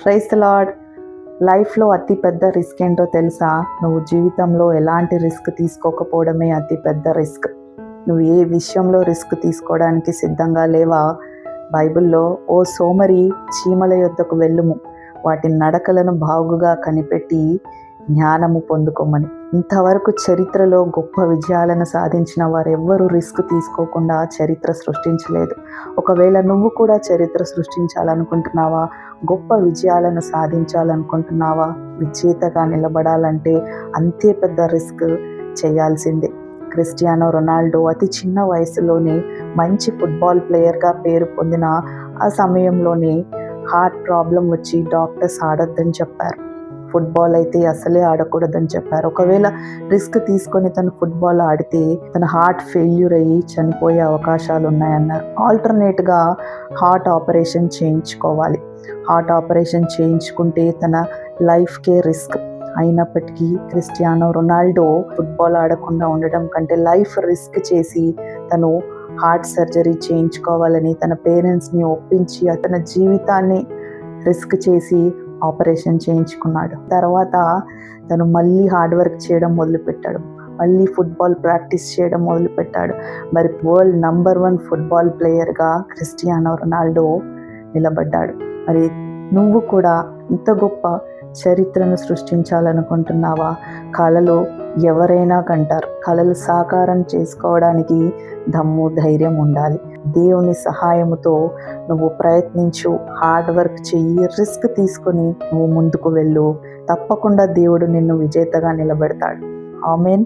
Praise the lord. లైఫ్లో అతి పెద్ద రిస్క్ ఏంటో తెలుసా? నువ్వు జీవితంలో ఎలాంటి రిస్క్ తీసుకోకపోవడమే అతి పెద్ద రిస్క్. నువ్వు ఏ విషయంలో రిస్క్ తీసుకోవడానికి సిద్ధంగా లేవా? బైబిల్లో ఓ సోమరి చీమల యొద్దకు వెళ్ళుము, వాటి నడకలను బాగుగా కనిపెట్టి జ్ఞానము పొందుకోమని. ఇంతవరకు చరిత్రలో గొప్ప విజయాలను సాధించిన వారెవ్వరూ రిస్క్ తీసుకోకుండా చరిత్ర సృష్టించలేదు. ఒకవేళ నువ్వు కూడా చరిత్ర సృష్టించాలనుకుంటున్నావా? గొప్ప విజయాలను సాధించాలనుకుంటున్నావా? విజేతగా నిలబడాలంటే అంతే పెద్ద రిస్క్ చేయాల్సిందే. క్రిస్టియానో రొనాల్డో అతి చిన్న వయసులోనే మంచి ఫుట్బాల్ ప్లేయర్గా పేరు పొందిన ఆ సమయంలోనే హార్ట్ ప్రాబ్లం వచ్చి డాక్టర్స్ ఆడొద్దని చెప్పారు. ఫుట్బాల్ అయితే అసలే ఆడకూడదని చెప్పారు. ఒకవేళ రిస్క్ తీసుకొని తను ఫుట్బాల్ ఆడితే తన హార్ట్ ఫెయిల్యూర్ అయ్యి చనిపోయే అవకాశాలు ఉన్నాయన్నారు. ఆల్టర్నేట్గా హార్ట్ ఆపరేషన్ చేయించుకోవాలి. హార్ట్ ఆపరేషన్ చేయించుకుంటే తన లైఫ్కే రిస్క్. అయినప్పటికీ క్రిస్టియానో రొనాల్డో ఫుట్బాల్ ఆడకుండా ఉండడం కంటే లైఫ్ రిస్క్ చేసి తను హార్ట్ సర్జరీ చేయించుకోవాలని తన పేరెంట్స్ని ఒప్పించి తన జీవితాన్ని రిస్క్ చేసి ఆపరేషన్ చేయించుకున్నాడు. తర్వాత తను మళ్ళీ హార్డ్ వర్క్ చేయడం మొదలుపెట్టాడు. మళ్ళీ ఫుట్బాల్ ప్రాక్టీస్ చేయడం మొదలుపెట్టాడు. మరి వరల్డ్ నంబర్ 1 ఫుట్బాల్ ప్లేయర్గా క్రిస్టియానో రొనాల్డో నిలబడ్డాడు. మరి నువ్వు కూడా ఇంత గొప్ప చరిత్రను సృష్టించాలనుకుంటున్నావా? కలలు ఎవరైనా కంటారు. కలలు సాకారం చేసుకోవడానికి దమ్ము ధైర్యం ఉండాలి. దేవుని సహాయముతో నువ్వు ప్రయత్నించు, హార్డ్ వర్క్ చెయ్యి, రిస్క్ తీసుకొని నువ్వు ముందుకు వెళ్ళు. తప్పకుండా దేవుడు నిన్ను విజేతగా నిలబెడతాడు. ఆమేన్.